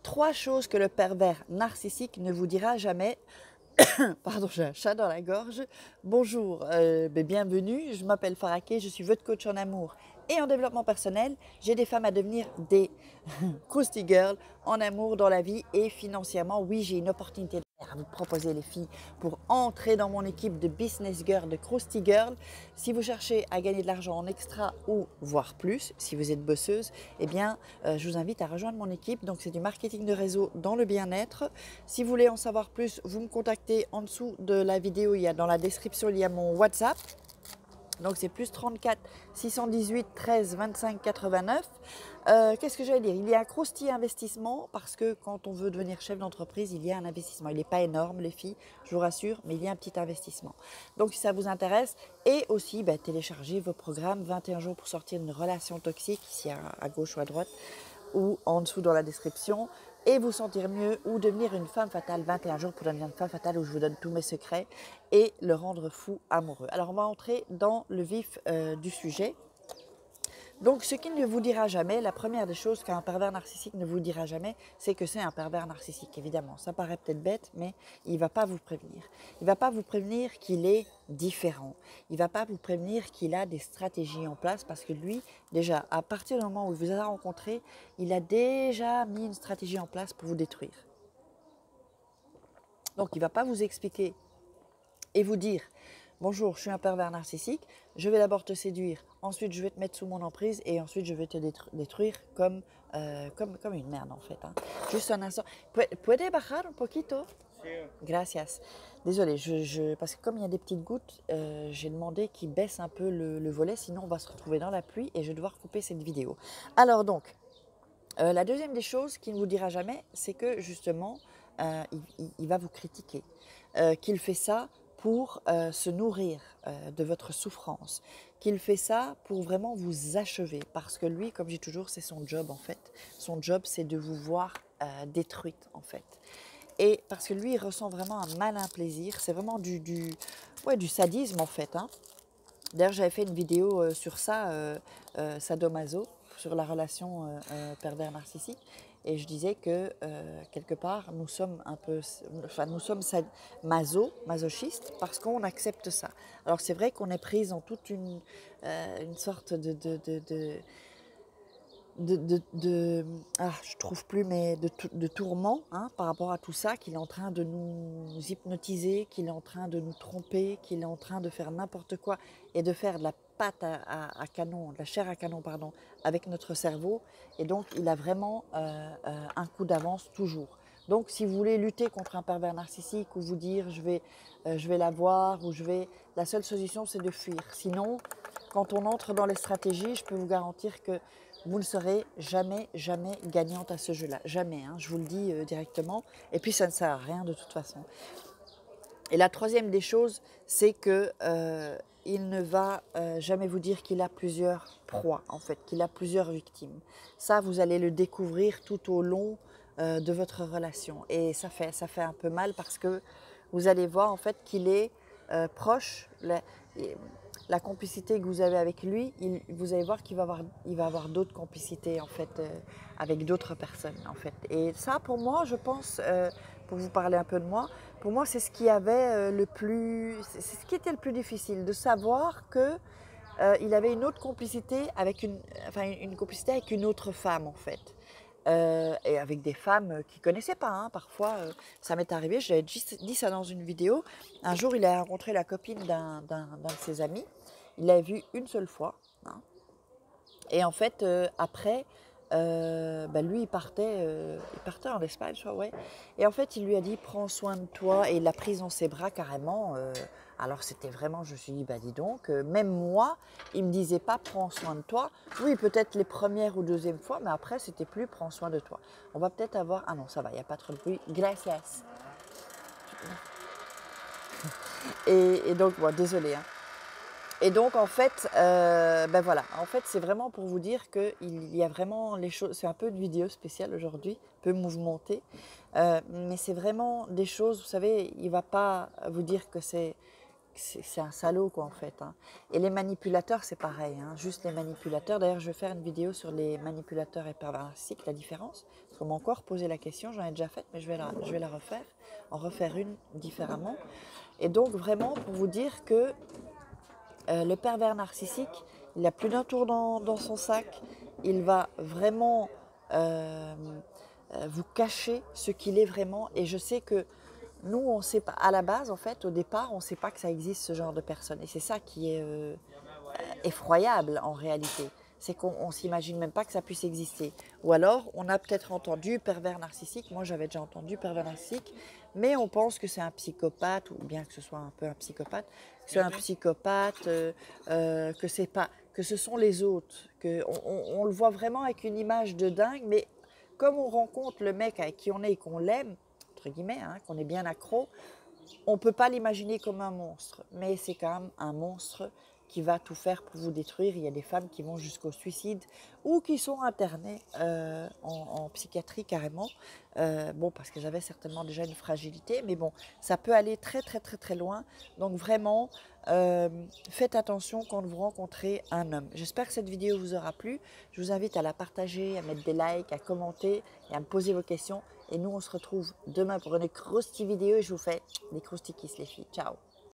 3 choses que le pervers narcissique ne vous dira jamais. Pardon, j'ai un chat dans la gorge. Bonjour, bienvenue, je m'appelle Faraké, je suis votre coach en amour et en développement personnel. J'aide des femmes à devenir des Krusty Girls en amour, dans la vie et financièrement. Oui, j'ai une opportunité à vous proposer, les filles, pour entrer dans mon équipe de Business Girl, de Krusty Girl. Si vous cherchez à gagner de l'argent en extra ou voire plus, si vous êtes bosseuse, eh bien, je vous invite à rejoindre mon équipe. Donc, c'est du marketing de réseau dans le bien-être. Si vous voulez en savoir plus, vous me contactez en dessous de la vidéo. Dans la description, il y a mon WhatsApp. Donc c'est plus 34 618 13 25 89. Qu'est-ce que j'allais dire? Il y a un croustille investissement parce que quand on veut devenir chef d'entreprise, il y a un investissement. Il n'est pas énorme, les filles, je vous rassure, mais il y a un petit investissement. Donc si ça vous intéresse, et aussi téléchargez vos programmes 21 jours pour sortir d'une relation toxique, ici à gauche ou à droite, ou en dessous dans la description, et vous sentir mieux, ou devenir une femme fatale, 21 jours pour devenir une femme fatale, où je vous donne tous mes secrets et le rendre fou amoureux. Alors on va entrer dans le vif du sujet. Donc ce qu'il ne vous dira jamais, la première des choses qu'un pervers narcissique ne vous dira jamais, c'est que c'est un pervers narcissique, évidemment. Ça paraît peut-être bête, mais il ne va pas vous prévenir. Il ne va pas vous prévenir qu'il est différent. Il ne va pas vous prévenir qu'il a des stratégies en place, parce que lui, déjà, à partir du moment où il vous a rencontré, il a déjà mis une stratégie en place pour vous détruire. Donc il ne va pas vous expliquer et vous dire « Bonjour, je suis un pervers narcissique, je vais d'abord te séduire, ensuite je vais te mettre sous mon emprise et ensuite je vais te détruire comme une merde en fait. » Juste un instant. ¿Puede bajar un poquito? Gracias. Désolée, parce que comme il y a des petites gouttes, j'ai demandé qu'il baisse un peu le volet, sinon on va se retrouver dans la pluie et je vais devoir couper cette vidéo. Alors donc, la deuxième des choses qu'il ne vous dira jamais, c'est que justement, il va vous critiquer, qu'il fait ça pour se nourrir de votre souffrance, qu'il fait ça pour vraiment vous achever, parce que lui, comme je dis toujours, c'est son job en fait. Son job, c'est de vous voir détruite en fait. Et parce que lui, il ressent vraiment un malin plaisir, c'est vraiment du sadisme en fait. D'ailleurs, j'avais fait une vidéo sur ça, sadomaso, sur la relation pervers narcissique, et je disais que quelque part nous sommes masochistes parce qu'on accepte ça. Alors c'est vrai qu'on est prise en toute une sorte je trouve plus, mais de tourment par rapport à tout ça, qu'il est en train de nous hypnotiser, qu'il est en train de nous tromper, qu'il est en train de faire n'importe quoi et de faire de la pâte à canon, de la chair à canon, pardon, avec notre cerveau. Et donc, il a vraiment un coup d'avance toujours. Donc, si vous voulez lutter contre un pervers narcissique ou vous dire je vais l'avoir ou la seule solution, c'est de fuir. Sinon, quand on entre dans les stratégies, je peux vous garantir que vous ne serez jamais, jamais gagnante à ce jeu-là. Jamais, je vous le dis directement. Et puis, ça ne sert à rien de toute façon. Et la troisième des choses, c'est que il ne va jamais vous dire qu'il a plusieurs proies, en fait, qu'il a plusieurs victimes. Ça, vous allez le découvrir tout au long de votre relation. Et ça fait un peu mal parce que vous allez voir, en fait, qu'il est proche. La complicité que vous avez avec lui, vous allez voir qu'il va avoir d'autres complicités en fait avec d'autres personnes en fait. Et ça, pour moi, je pense, pour vous parler un peu de moi, pour moi, c'est ce qui avait c'est ce qui était le plus difficile, de savoir que il avait une autre complicité une complicité avec une autre femme en fait. Et avec des femmes qu'il ne connaissait pas. Parfois, ça m'est arrivé, j'avais dit ça dans une vidéo. Un jour, il a rencontré la copine d'un de ses amis. Il l'a vue une seule fois. Et en fait, après, lui, il partait en Espagne, je crois, ouais. Et en fait, il lui a dit « Prends soin de toi » et il l'a prise dans ses bras carrément. Alors, c'était vraiment, je me suis dit « Dis donc, même moi, il ne me disait pas « Prends soin de toi ». Oui, peut-être les premières ou deuxièmes fois, mais après, c'était plus « Prends soin de toi ». On va peut-être avoir… Ah non, ça va, il n'y a pas trop de bruit. Gracias. Et donc, désolée. Et donc, en fait, voilà. En fait, c'est vraiment pour vous dire qu'il y a vraiment les choses… C'est un peu une vidéo spéciale aujourd'hui, un peu mouvementée. Mais c'est vraiment des choses, vous savez, il ne va pas vous dire que c'est un salaud, quoi, en fait. Et les manipulateurs, c'est pareil. Juste les manipulateurs. D'ailleurs, je vais faire une vidéo sur les manipulateurs et pervers narcissiques, la différence. Parce qu'on m'a encore posé la question, j'en ai déjà faite, mais je vais la refaire, en refaire une différemment. Et donc vraiment pour vous dire que le pervers narcissique, il a plus d'un tour dans son sac, il va vraiment vous cacher ce qu'il est vraiment. Et je sais que nous, on sait pas, à la base, en fait, au départ, on ne sait pas que ça existe ce genre de personne. Et c'est ça qui est effroyable en réalité. C'est qu'on ne s'imagine même pas que ça puisse exister. Ou alors, on a peut-être entendu pervers narcissique. Moi, j'avais déjà entendu pervers narcissique, mais on pense que c'est un psychopathe, ou bien que ce soit un peu un psychopathe, que c'est un psychopathe, que c'est pas, que ce sont les autres, que on le voit vraiment avec une image de dingue. Mais comme on rencontre le mec avec qui on est et qu'on l'aime, entre guillemets, hein, qu'on est bien accro, on ne peut pas l'imaginer comme un monstre, mais c'est quand même un monstre qui va tout faire pour vous détruire. Il y a des femmes qui vont jusqu'au suicide ou qui sont internées en psychiatrie carrément. Bon, parce que j'avais certainement déjà une fragilité, mais bon, ça peut aller très très très très loin. Donc vraiment, faites attention quand vous rencontrez un homme. J'espère que cette vidéo vous aura plu. Je vous invite à la partager, à mettre des likes, à commenter et à me poser vos questions. Et nous, on se retrouve demain pour une croustille vidéo et je vous fais des croustilles les filles. Ciao!